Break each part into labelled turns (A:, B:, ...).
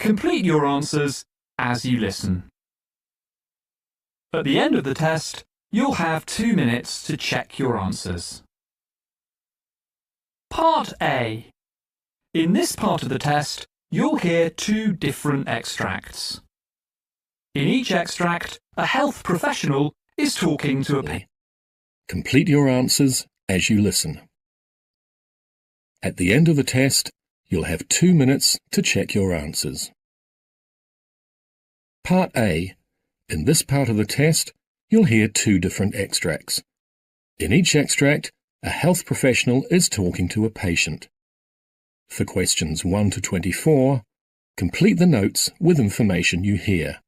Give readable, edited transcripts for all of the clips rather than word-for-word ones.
A: Complete your answers as you listen. At the end of the test, you'll have 2 minutes to check your answers. Part A. In this part of the test, you'll hear 2 different extracts. In each extract, a health professional is talking to a patient.
B: Complete your answers as you listen. At the end of the test, you'll have 2 minutes to check your answers. Part A. In this part of the test, you'll hear 2 different extracts. In each extract, a health professional is talking to a patient. For questions 1 to 24, complete the notes with information you hear.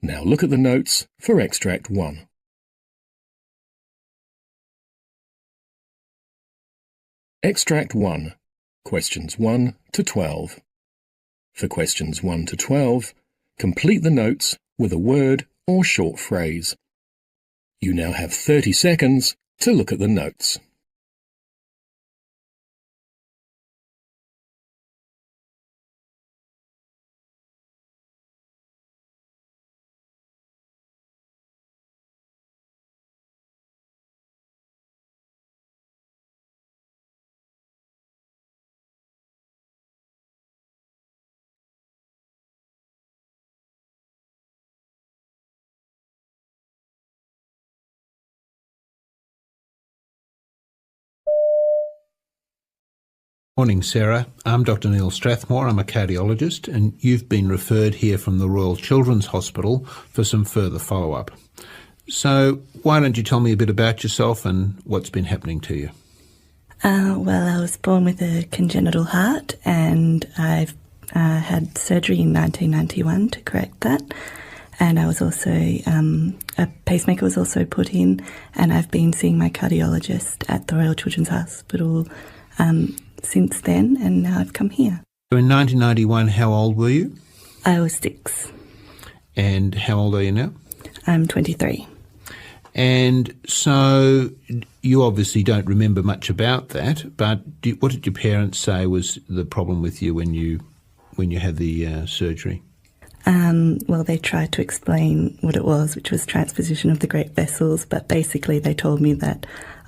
B: Now look at the notes for extract 1. Extract 1, questions 1 to 12. For questions 1 to 12, complete the notes with a word or short phrase. You now have 30 seconds to look at the notes.
C: Morning, Sarah. I'm Dr. Neil Strathmore. I'm a cardiologist, and you've been referred here from the Royal Children's Hospital for some further follow-up. So why don't you tell me a bit about yourself and what's been happening to you?
D: Well, I was born with a congenital heart, and I've had surgery in 1991 to correct that. And I was also, a pacemaker was also put in, and I've been seeing my cardiologist at the Royal Children's Hospital since then, and now I've come here.
C: So in 1991, how old were you?
D: I was 6.
C: And how old are you now?
D: I'm 23.
C: And so you obviously don't remember much about that, but what did your parents say was the problem with you when you had the surgery?
D: Well, they tried to explain what it was, which was transposition of the great vessels, but basically they told me that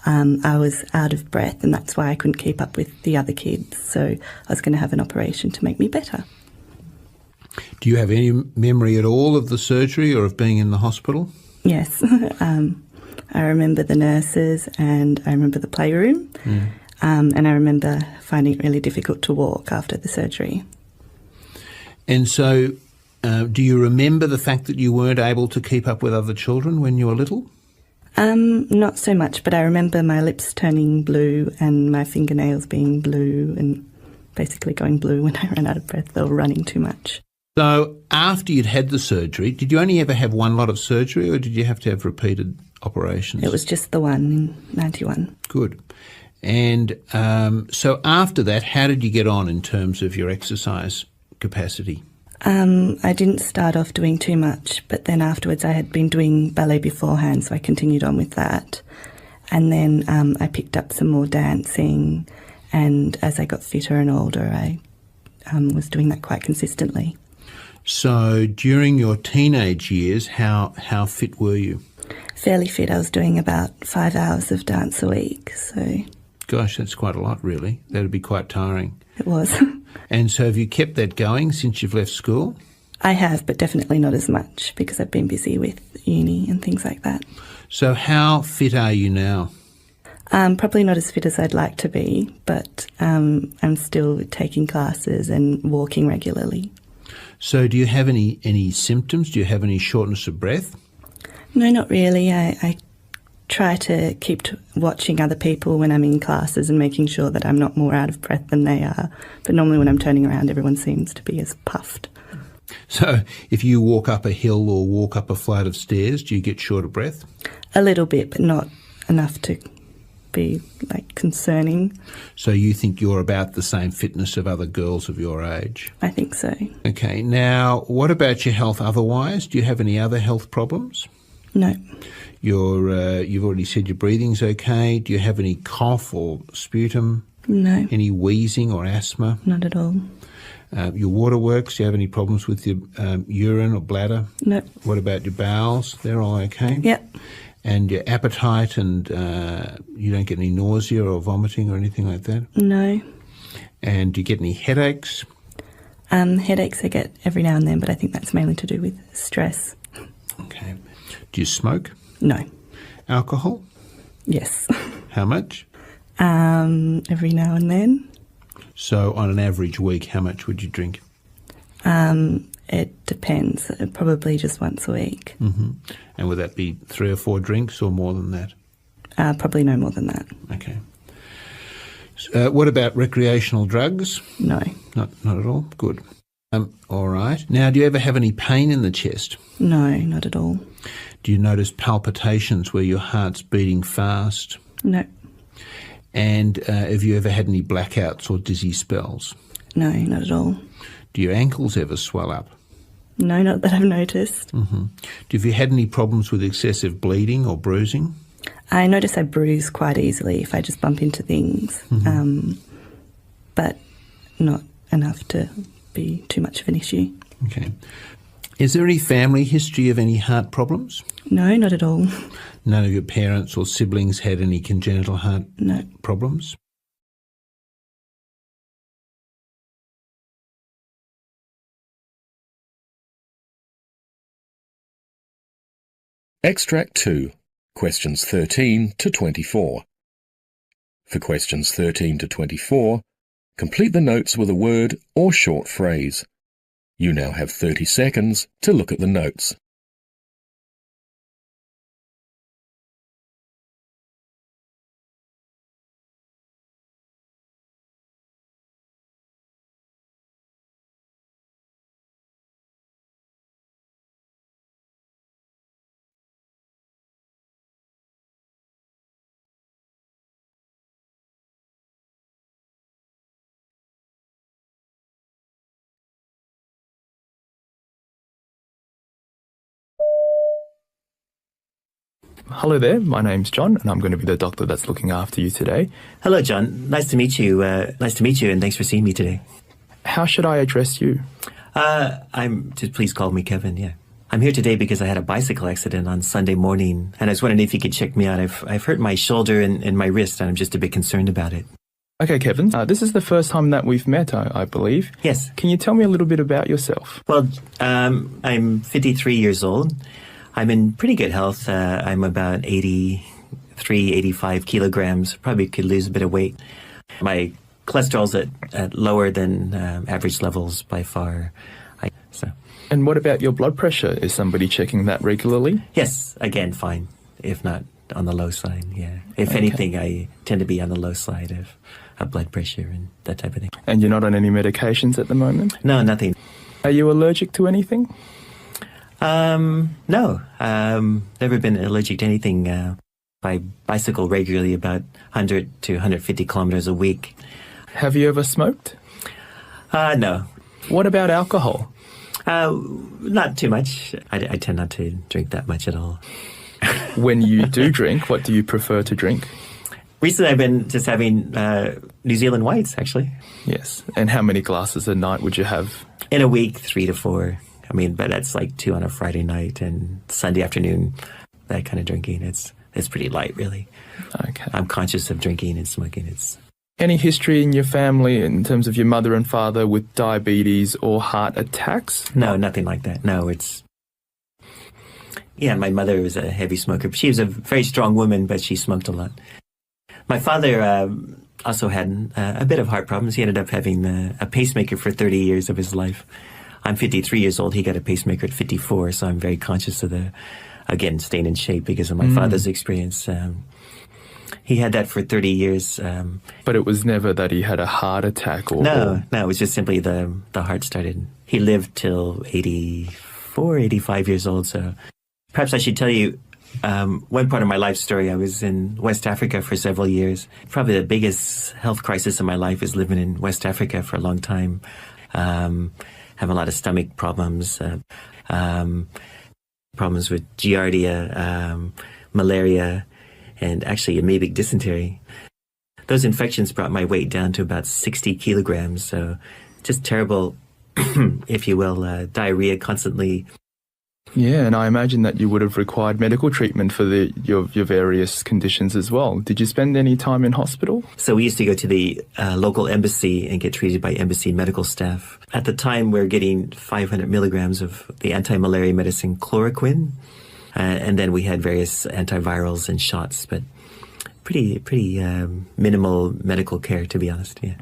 D: I was out of breath, and that's why I couldn't keep up with the other kids. So I was going to have an operation to make me better.
C: Do you have any memory at all of the surgery or of being in the hospital?
D: Yes. I remember the nurses, and I remember the playroom, and I remember finding it really difficult to walk after the surgery.
C: And so do you remember the fact that you weren't able to keep up with other children when you were little?
D: Not so much, but I remember my lips turning blue and my fingernails being blue and basically going blue when I ran out of breath or running too much.
C: So after you'd had the surgery, did you only ever have one lot of surgery, or did you have to have repeated operations?
D: It was just the one in 91.
C: Good. And so after that, how did you get on in terms of your exercise capacity?
D: I didn't start off doing too much, but then afterwards I had been doing ballet beforehand, so I continued on with that. And then I picked up some more dancing, and as I got fitter and older, I was doing that quite consistently.
C: So during your teenage years, how fit were you?
D: Fairly fit. I was doing about 5 hours of dance a week. So,
C: gosh, that's quite a lot, really. That would be quite tiring.
D: It was.
C: And so have you kept that going since you've left school?
D: I have, but definitely not as much because I've been busy with uni and things like that.
C: So how fit are you now?
D: Probably not as fit as I'd like to be, but I'm still taking classes and walking regularly.
C: So do you have any symptoms? Do you have any shortness of breath?
D: No, not really. I try to keep watching other people when I'm in classes and making sure that I'm not more out of breath than they are. But normally when I'm turning around, everyone seems to be as puffed.
C: So if you walk up a hill or walk up a flight of stairs, do you get short of breath?
D: A little bit, but not enough to be concerning.
C: So you think you're about the same fitness of other girls of your age?
D: I think so.
C: Okay. Now, what about your health otherwise? Do you have any other health problems?
D: No.
C: You've already said your breathing's okay. Do you have any cough or sputum?
D: No.
C: Any wheezing or asthma?
D: Not at all.
C: Your water works? Do you have any problems with your urine or bladder?
D: No.
C: What about your bowels? They're all okay?
D: Yep.
C: And your appetite, and you don't get any nausea or vomiting or anything like that?
D: No.
C: And do you get any headaches?
D: Headaches I get every now and then, but I think that's mainly to do with stress.
C: Okay. Do you smoke?
D: No.
C: Alcohol?
D: Yes.
C: How much?
D: Every now and then.
C: So on an average week, how much would you drink?
D: It depends. Probably just once a week.
C: Mm-hmm. And would that be 3 or 4 drinks or more than that?
D: Probably no more than that.
C: Okay. So, what about recreational drugs?
D: No.
C: Not at all? Good. All right. Now, do you ever have any pain in the chest?
D: No, not at all.
C: Do you notice palpitations where your heart's beating fast?
D: No.
C: And have you ever had any blackouts or dizzy spells?
D: No, not at all.
C: Do your ankles ever swell up?
D: No, not that I've noticed.
C: Mm-hmm. Have you had any problems with excessive bleeding or bruising?
D: I notice I bruise quite easily if I just bump into things, but not enough to be too much of an issue.
C: Okay. Is there any family history of any heart problems?
D: No, not at all.
C: None of your parents or siblings had any congenital heart problems?
B: Extract 2, questions 13 to 24. For questions 13 to 24, complete the notes with a word or short phrase. You now have 30 seconds to look at the notes.
E: Hello there, my name's John, and I'm going to be the doctor that's looking after you today.
F: Hello, John. Nice to meet you. And thanks for seeing me today.
E: How should I address you?
F: Just please call me Kevin. Yeah, I'm here today because I had a bicycle accident on Sunday morning, and I was wondering if you could check me out. I've hurt my shoulder and my wrist, and I'm just a bit concerned about it.
E: Okay, Kevin. This is the first time that we've met, I believe.
F: Yes.
E: Can you tell me a little bit about yourself?
F: Well, I'm 53 years old. I'm in pretty good health. I'm about 83, 85 kilograms. Probably could lose a bit of weight. My cholesterol's at lower than average levels by far.
E: And what about your blood pressure? Is somebody checking that regularly?
F: Yes, again, fine. If not on the low side, yeah. If anything, I tend to be on the low side of blood pressure and that type of thing.
E: And you're not on any medications at the moment?
F: No, nothing.
E: Are you allergic to anything?
F: No. Never been allergic to anything. I bicycle regularly about 100 to 150 kilometers a week.
E: Have you ever smoked?
F: No.
E: What about alcohol?
F: Not too much. I tend not to drink that much at all.
E: When you do drink, what do you prefer to drink?
F: Recently, I've been just having New Zealand whites, actually.
E: Yes. And how many glasses a night would you have?
F: In a week, 3 to 4. I mean, but that's like 2 on a Friday night and Sunday afternoon, that kind of drinking. It's pretty light, really.
E: Okay.
F: I'm conscious of drinking and smoking.
E: Any history in your family in terms of your mother and father with diabetes or heart attacks?
F: No, nothing like that. No, yeah, my mother was a heavy smoker. She was a very strong woman, but she smoked a lot. My father also had a bit of heart problems. He ended up having a pacemaker for 30 years of his life. I'm 53 years old. He got a pacemaker at 54, so I'm very conscious of again, staying in shape because of my father's experience. He had that for 30 years.
E: But it was never that he had a heart attack?
F: No, it was just simply the heart started. He lived till 84, 85 years old, so perhaps I should tell you one part of my life story. I was in West Africa for several years. Probably the biggest health crisis in my life is living in West Africa for a long time. Have a lot of stomach problems, problems with giardia, malaria, and actually amoebic dysentery. Those infections brought my weight down to about 60 kilograms, so just terrible, if you will, diarrhea constantly.
E: Yeah, and I imagine that you would have required medical treatment for your various conditions as well. Did you spend any time in hospital?
F: So we used to go to the local embassy and get treated by embassy medical staff. At the time, we were getting 500 milligrams of the anti-malaria medicine chloroquine, and then we had various antivirals and shots, but pretty minimal medical care, to be honest. Yeah,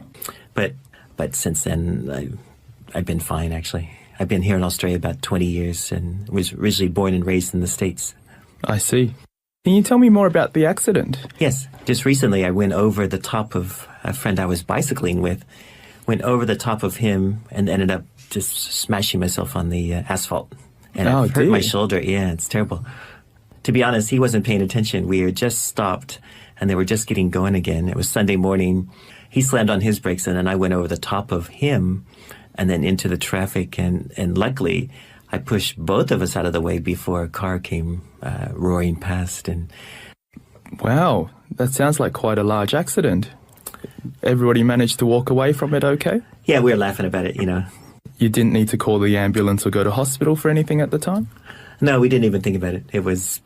F: but since then, I've been fine, actually. I've been here in Australia about 20 years and was originally born and raised in the States.
E: I see. Can you tell me more about the accident?
F: Yes. Just recently I went over the top of a friend I was bicycling with, went over the top of him and ended up just smashing myself on the asphalt. And I hurt my shoulder. Yeah, it's terrible. To be honest, he wasn't paying attention. We had just stopped and they were just getting going again. It was Sunday morning. He slammed on his brakes and then I went over the top of him and then into the traffic, and luckily I pushed both of us out of the way before a car came roaring past. And
E: wow, that sounds like quite a large accident. Everybody managed to walk away from it okay?
F: Yeah, we were laughing about it, you know.
E: You didn't need to call the ambulance or go to hospital for anything at the time?
F: No, we didn't even think about it. It was,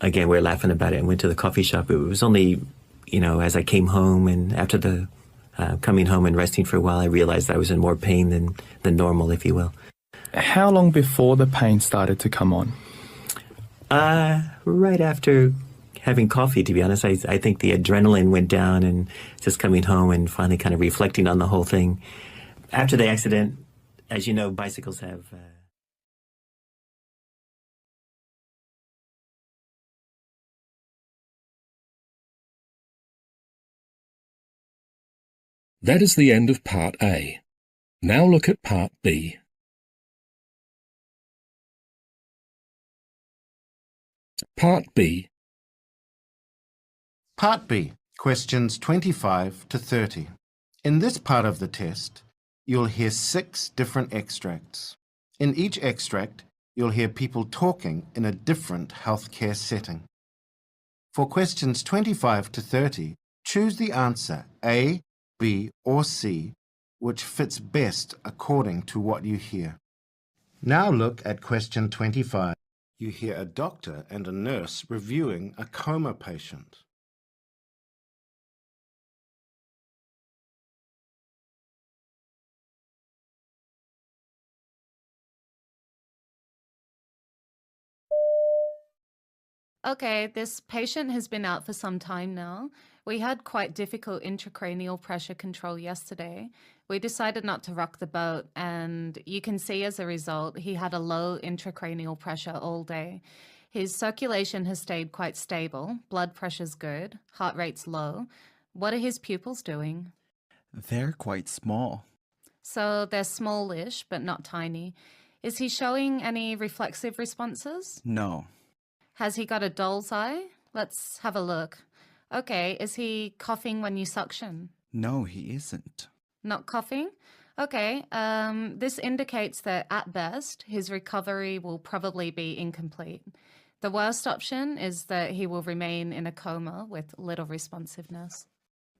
F: again, we were laughing about it and went to the coffee shop. It was only, you know, as I came home and after the coming home and resting for a while, I realized I was in more pain than normal, if you will.
E: How long before the pain started to come on?
F: Right after having coffee, to be honest. I think the adrenaline went down and just coming home and finally kind of reflecting on the whole thing. After the accident, as you know, bicycles have...
B: That is the end of Part A. Now look at Part B. Part B.
G: Part B, questions 25 to 30. In this part of the test, you'll hear 6 different extracts. In each extract, you'll hear people talking in a different healthcare setting. For questions 25 to 30, choose the answer A, B, or C, which fits best according to what you hear. Now look at question 25. You hear a doctor and a nurse reviewing a coma patient.
H: Okay, this patient has been out for some time now. We had quite difficult intracranial pressure control yesterday. We decided not to rock the boat, and you can see as a result, he had a low intracranial pressure all day. His circulation has stayed quite stable, blood pressure's good, heart rate's low. What are his pupils doing?
I: They're quite small.
H: So they're smallish, but not tiny. Is he showing any reflexive responses?
I: No.
H: Has he got a doll's eye? Let's have a look. Okay, is he coughing when you suction?
I: No, he isn't.
H: Not coughing? Okay, this indicates that at best, his recovery will probably be incomplete. The worst option is that he will remain in a coma with little responsiveness.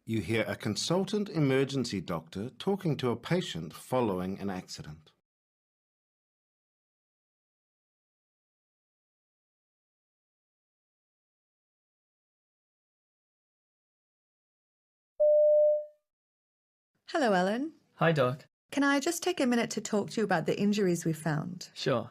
G: You hear a consultant emergency doctor talking to a patient following an accident.
J: Hello, Ellen.
K: Hi, Doc.
J: Can I just take a minute to talk to you about the injuries we found?
K: Sure.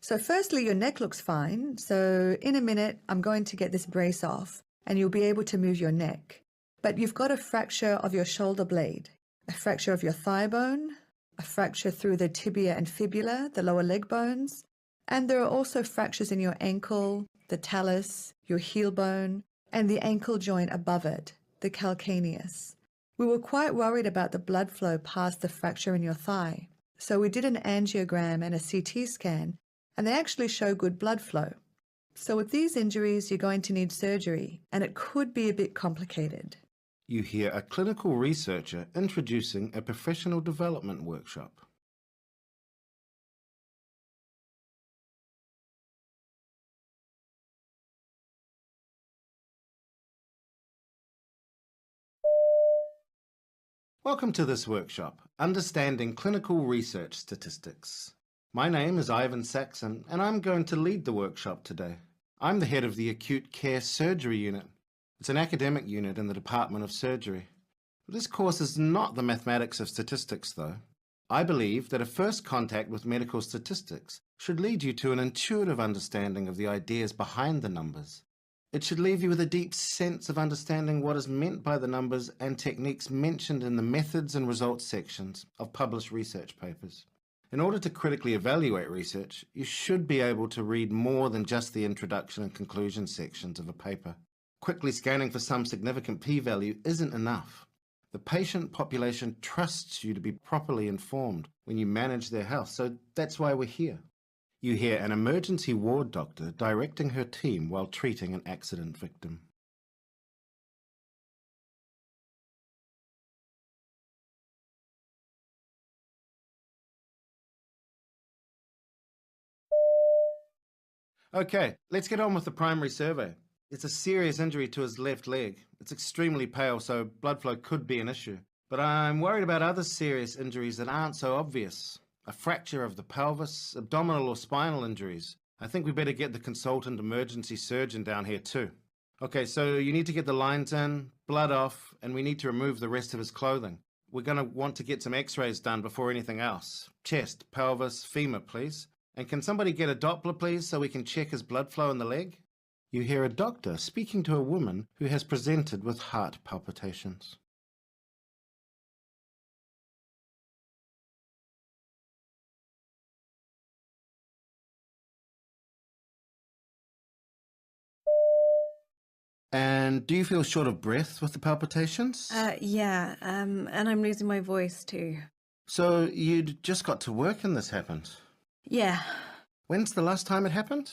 J: So firstly, your neck looks fine. So in a minute, I'm going to get this brace off and you'll be able to move your neck. But you've got a fracture of your shoulder blade, a fracture of your thigh bone, a fracture through the tibia and fibula, the lower leg bones. And there are also fractures in your ankle, the talus, your heel bone, and the ankle joint above it, the calcaneus. We were quite worried about the blood flow past the fracture in your thigh. So we did an angiogram and a CT scan, and they actually show good blood flow. So with these injuries, you're going to need surgery, and it could be a bit complicated.
G: You hear a clinical researcher introducing a professional development workshop. Welcome to this workshop, Understanding Clinical Research Statistics. My name is Ivan Saxon, and I'm going to lead the workshop today. I'm the head of the Acute Care Surgery Unit. It's an academic unit in the Department of Surgery. This course is not the mathematics of statistics, though. I believe that a first contact with medical statistics should lead you to an intuitive understanding of the ideas behind the numbers. It should leave you with a deep sense of understanding what is meant by the numbers and techniques mentioned in the methods and results sections of published research papers. In order to critically evaluate research, you should be able to read more than just the introduction and conclusion sections of a paper. Quickly scanning for some significant p-value isn't enough. The patient population trusts you to be properly informed when you manage their health, so that's why we're here. You hear an emergency ward doctor directing her team while treating an accident victim. Okay, let's get on with the primary survey. It's a serious injury to his left leg. It's extremely pale, so blood flow could be an issue. But I'm worried about other serious injuries that aren't so obvious. A fracture of the pelvis, abdominal or spinal injuries. I think we better get the consultant emergency surgeon down here too. Okay, so you need to get the lines in, blood off, and we need to remove the rest of his clothing. We're going to want to get some x-rays done before anything else. Chest, pelvis, femur, please. And can somebody get a Doppler, please, so we can check his blood flow in the leg? You hear a doctor speaking to a woman who has presented with heart palpitations. And do you feel short of breath with the palpitations?
K: Yeah, and I'm losing my voice too.
G: So you'd just got to work and this happened?
K: Yeah.
G: When's the last time it happened?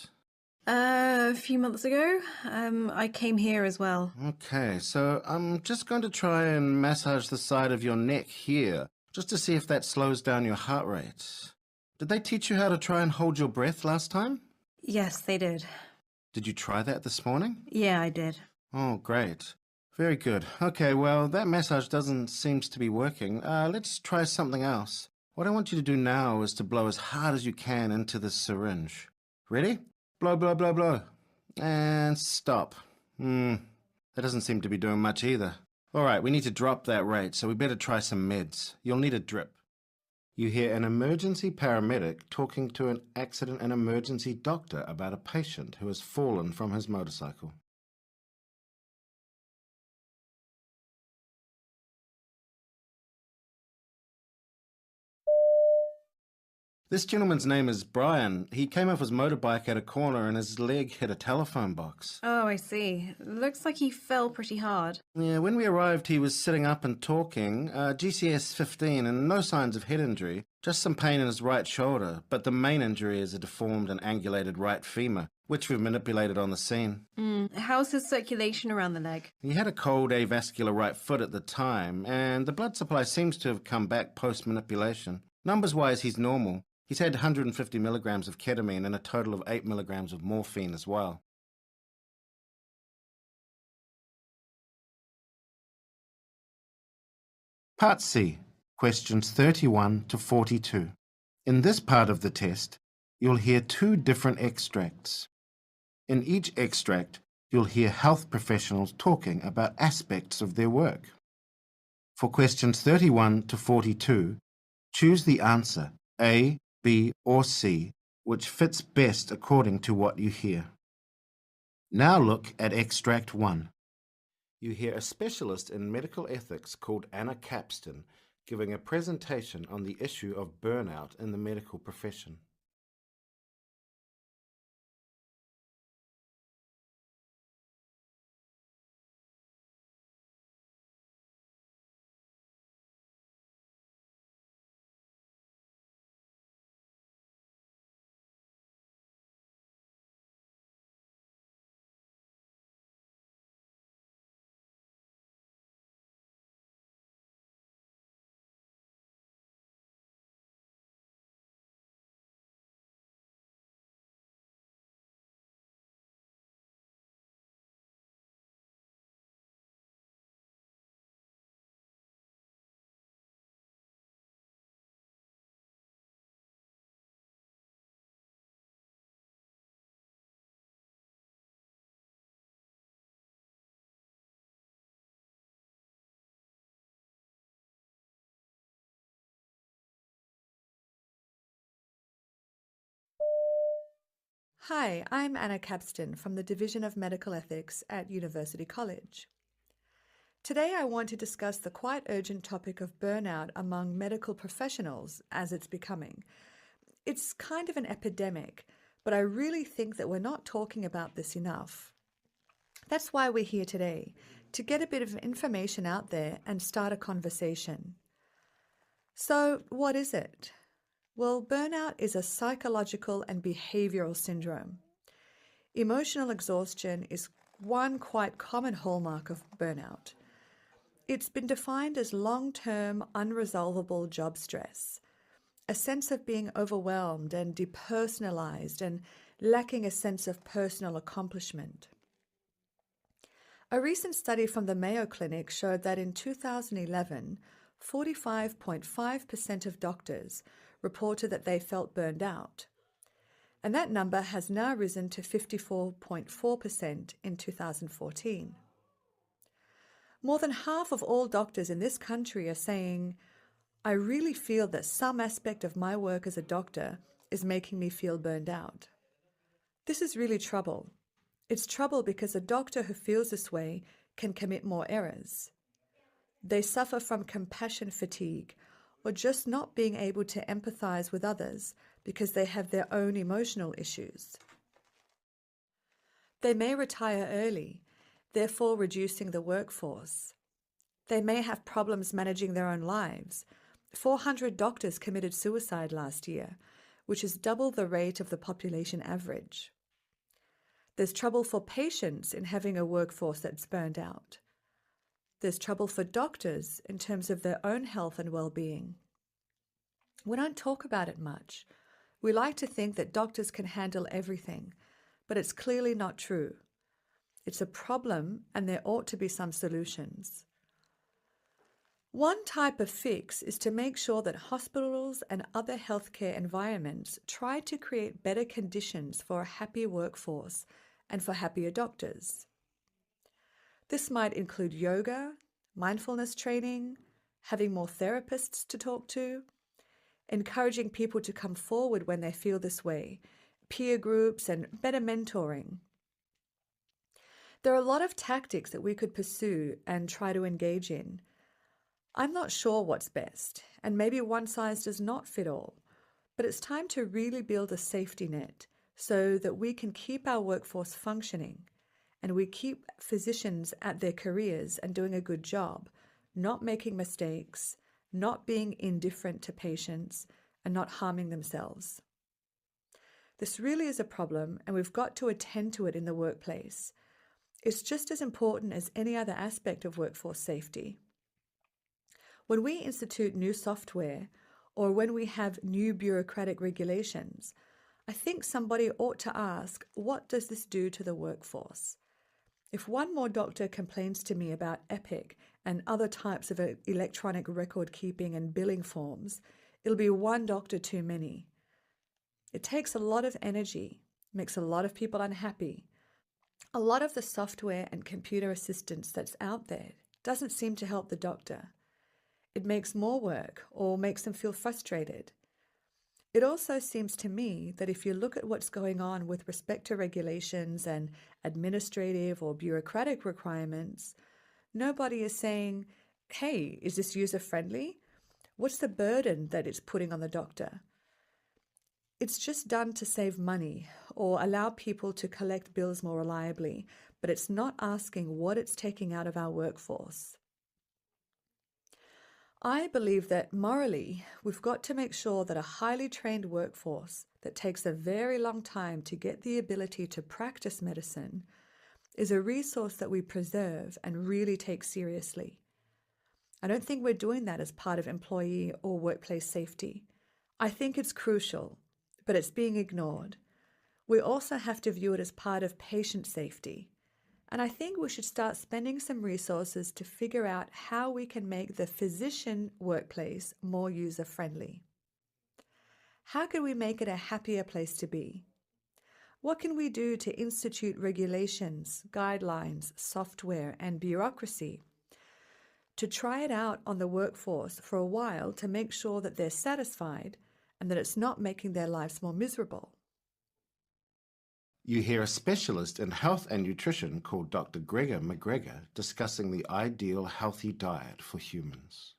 K: A few months ago. I came here as well.
G: Okay, so I'm just going to try and massage the side of your neck here, just to see if that slows down your heart rate. Did they teach you how to try and hold your breath last time?
K: Yes, they did.
G: Did you try that this morning?
K: Yeah, I did.
G: Oh, great. Very good. Okay, well, that massage seems to be working. Let's try something else. What I want you to do now is to blow as hard as you can into this syringe. Ready? Blow, blow, blow, blow. And stop. That doesn't seem to be doing much either. All right, we need to drop that rate, so we better try some meds. You'll need a drip. You hear an emergency paramedic talking to an accident and emergency doctor about a patient who has fallen from his motorcycle. This gentleman's name is Brian. He came off his motorbike at a corner and his leg hit a telephone box.
K: Oh, I see. Looks like he fell pretty hard.
G: Yeah, when we arrived, he was sitting up and talking. GCS 15 and no signs of head injury, just some pain in his right shoulder, but the main injury is a deformed and angulated right femur, which we've manipulated on the scene.
K: How's his circulation around the leg?
G: He had a cold avascular right foot at the time, and the blood supply seems to have come back post-manipulation. Numbers-wise, he's normal. He's had 150 milligrams of ketamine and a total of 8 milligrams of morphine as well. Part C, questions 31 to 42. In this part of the test, you'll hear two different extracts. In each extract, you'll hear health professionals talking about aspects of their work. For questions 31 to 42, choose the answer A, B, or C, which fits best according to what you hear. Now look at extract 1. You hear a specialist in medical ethics called Anna Capston giving a presentation on the issue of burnout in the medical profession.
J: Hi, I'm Anna Capston from the Division of Medical Ethics at University College. Today I want to discuss the quite urgent topic of burnout among medical professionals as it's becoming. It's kind of an epidemic, but I really think that we're not talking about this enough. That's why we're here today, to get a bit of information out there and start a conversation. So, what is it? Well, burnout is a psychological and behavioral syndrome. Emotional exhaustion is one quite common hallmark of burnout. It's been defined as long-term, unresolvable job stress, a sense of being overwhelmed and depersonalized and lacking a sense of personal accomplishment. A recent study from the Mayo Clinic showed that in 2011, 45.5% of doctors reported that they felt burned out. And that number has now risen to 54.4% in 2014. More than half of all doctors in this country are saying, I really feel that some aspect of my work as a doctor is making me feel burned out. This is really trouble. It's trouble because a doctor who feels this way can commit more errors. They suffer from compassion fatigue or just not being able to empathize with others because they have their own emotional issues. They may retire early, therefore reducing the workforce. They may have problems managing their own lives. 400 doctors committed suicide last year, which is double the rate of the population average. There's trouble for patients in having a workforce that's burned out. There's trouble for doctors in terms of their own health and well-being. We don't talk about it much. We like to think that doctors can handle everything, but it's clearly not true. It's a problem and there ought to be some solutions. One type of fix is to make sure that hospitals and other healthcare environments try to create better conditions for a happy workforce and for happier doctors. This might include yoga, mindfulness training, having more therapists to talk to, encouraging people to come forward when they feel this way, peer groups, and better mentoring. There are a lot of tactics that we could pursue and try to engage in. I'm not sure what's best, and maybe one size does not fit all, but it's time to really build a safety net so that we can keep our workforce functioning and we keep physicians at their careers and doing a good job, not making mistakes, not being indifferent to patients, and not harming themselves. This really is a problem, and we've got to attend to it in the workplace. It's just as important as any other aspect of workforce safety. When we institute new software or when we have new bureaucratic regulations, I think somebody ought to ask, what does this do to the workforce? If one more doctor complains to me about Epic and other types of electronic record keeping and billing forms, it'll be one doctor too many. It takes a lot of energy, makes a lot of people unhappy. A lot of the software and computer assistance that's out there doesn't seem to help the doctor. It makes more work or makes them feel frustrated. It also seems to me that if you look at what's going on with respect to regulations and administrative or bureaucratic requirements, nobody is saying, hey, is this user-friendly? What's the burden that it's putting on the doctor? It's just done to save money or allow people to collect bills more reliably, but it's not asking what it's taking out of our workforce. I believe that morally, we've got to make sure that a highly trained workforce that takes a very long time to get the ability to practice medicine is a resource that we preserve and really take seriously. I don't think we're doing that as part of employee or workplace safety. I think it's crucial, but it's being ignored. We also have to view it as part of patient safety. And I think we should start spending some resources to figure out how we can make the physician workplace more user-friendly. How can we make it a happier place to be? What can we do to institute regulations, guidelines, software, and bureaucracy to try it out on the workforce for a while to make sure that they're satisfied and that it's not making their lives more miserable?
G: You hear a specialist in health and nutrition called Dr. Gregor McGregor discussing the ideal healthy diet for humans.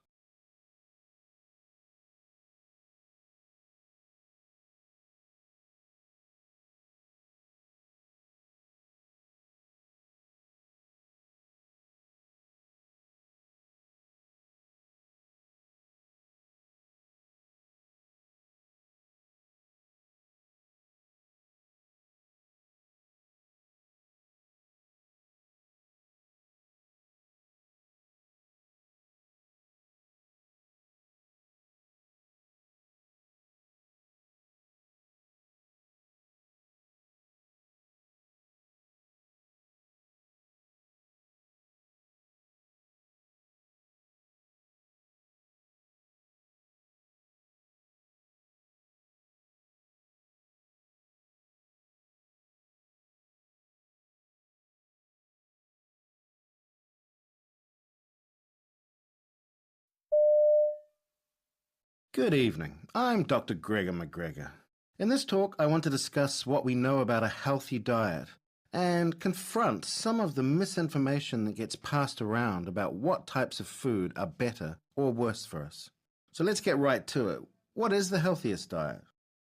G: Good evening. I'm Dr. Gregor McGregor. In this talk, I want to discuss what we know about a healthy diet and confront some of the misinformation that gets passed around about what types of food are better or worse for us. So let's get right to it. What is the healthiest diet?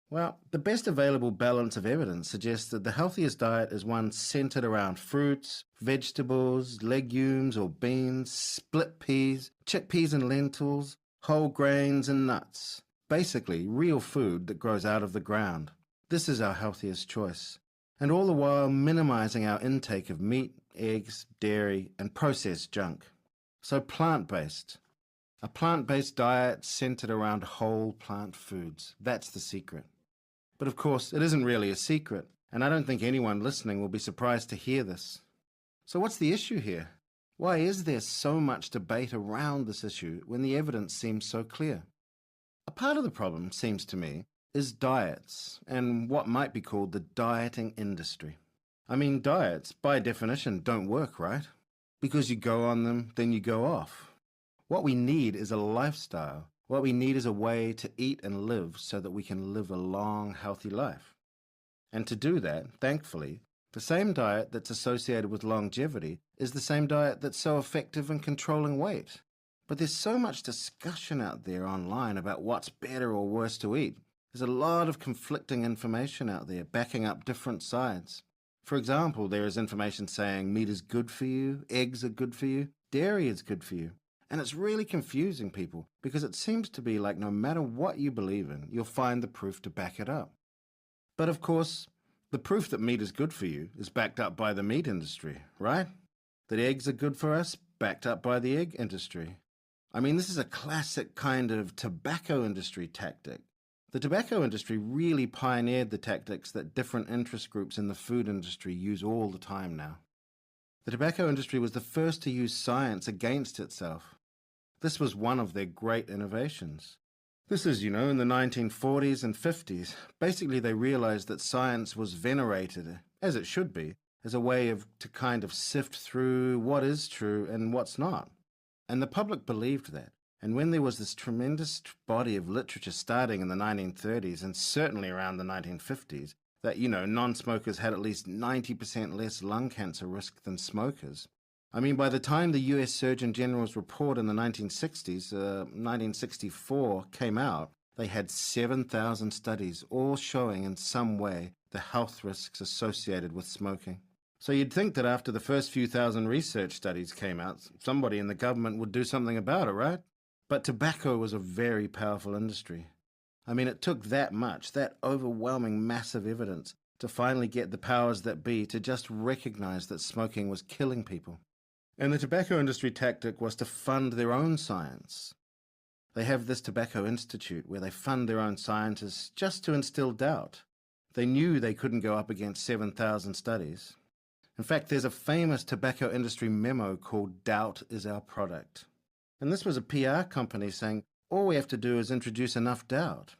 G: Well, the best available balance of evidence suggests that the healthiest diet is one centered around fruits, vegetables, legumes or beans, split peas, chickpeas and lentils, whole grains and nuts. Basically, real food that grows out of the ground. This is our healthiest choice. And all the while minimizing our intake of meat, eggs, dairy, and processed junk. So plant-based. A plant-based diet centered around whole plant foods. That's the secret. But of course, it isn't really a secret, and I don't think anyone listening will be surprised to hear this. So what's the issue here? Why is there so much debate around this issue when the evidence seems so clear? A part of the problem, seems to me, is diets and what might be called the dieting industry. I mean, diets, by definition, don't work, right? Because you go on them, then you go off. What we need is a lifestyle. What we need is a way to eat and live so that we can live a long, healthy life. And to do that, thankfully, the same diet that's associated with longevity is the same diet that's so effective in controlling weight. But there's so much discussion out there online about what's better or worse to eat. There's a lot of conflicting information out there backing up different sides. For example, there is information saying meat is good for you, eggs are good for you, dairy is good for you. And it's really confusing people because it seems to be like no matter what you believe in, you'll find the proof to back it up. But of course, the proof that meat is good for you is backed up by the meat industry, right? That eggs are good for us, backed up by the egg industry. I mean, this is a classic kind of tobacco industry tactic. The tobacco industry really pioneered the tactics that different interest groups in the food industry use all the time now. The tobacco industry was the first to use science against itself. This was one of their great innovations. This is, in the 1940s and 50s. Basically, they realized that science was venerated, as it should be, as a way to kind of sift through what is true and what's not. And the public believed that. And when there was this tremendous body of literature starting in the 1930s and certainly around the 1950s, that, non-smokers had at least 90% less lung cancer risk than smokers. I mean, by the time the US Surgeon General's report in the 1960s, 1964, came out, they had 7,000 studies, all showing in some way the health risks associated with smoking. So you'd think that after the first few thousand research studies came out, somebody in the government would do something about it, right? But tobacco was a very powerful industry. I mean, it took that much, that overwhelming massive evidence, to finally get the powers that be to just recognize that smoking was killing people. And the tobacco industry tactic was to fund their own science. They have this Tobacco Institute where they fund their own scientists just to instill doubt. They knew they couldn't go up against 7,000 studies. In fact, there's a famous tobacco industry memo called Doubt is Our Product. And this was a PR company saying, all we have to do is introduce enough doubt.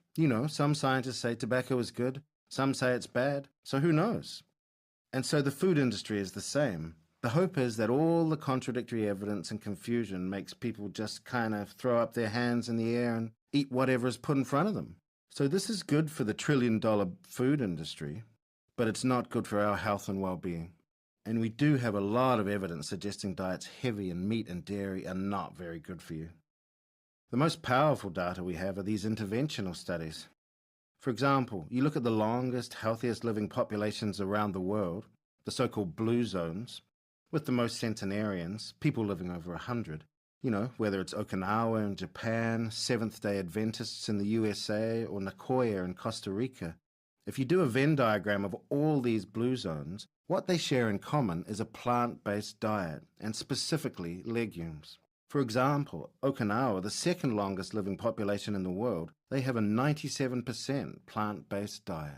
G: Some scientists say tobacco is good, some say it's bad, so who knows? And so the food industry is the same. The hope is that all the contradictory evidence and confusion makes people just kind of throw up their hands in the air and eat whatever is put in front of them. So this is good for the trillion-dollar food industry. but it's not good for our health and well-being. And we do have a lot of evidence suggesting diets heavy in meat and dairy are not very good for you. The most powerful data we have are these interventional studies. For example, you look at the longest, healthiest living populations around the world, the so-called blue zones, with the most centenarians, people living over 100. Whether it's Okinawa in Japan, Seventh-day Adventists in the USA, or Nicoya in Costa Rica. If you do a Venn diagram of all these blue zones, what they share in common is a plant-based diet, and specifically legumes. For example, Okinawa, the second longest living population in the world, they have a 97% plant-based diet.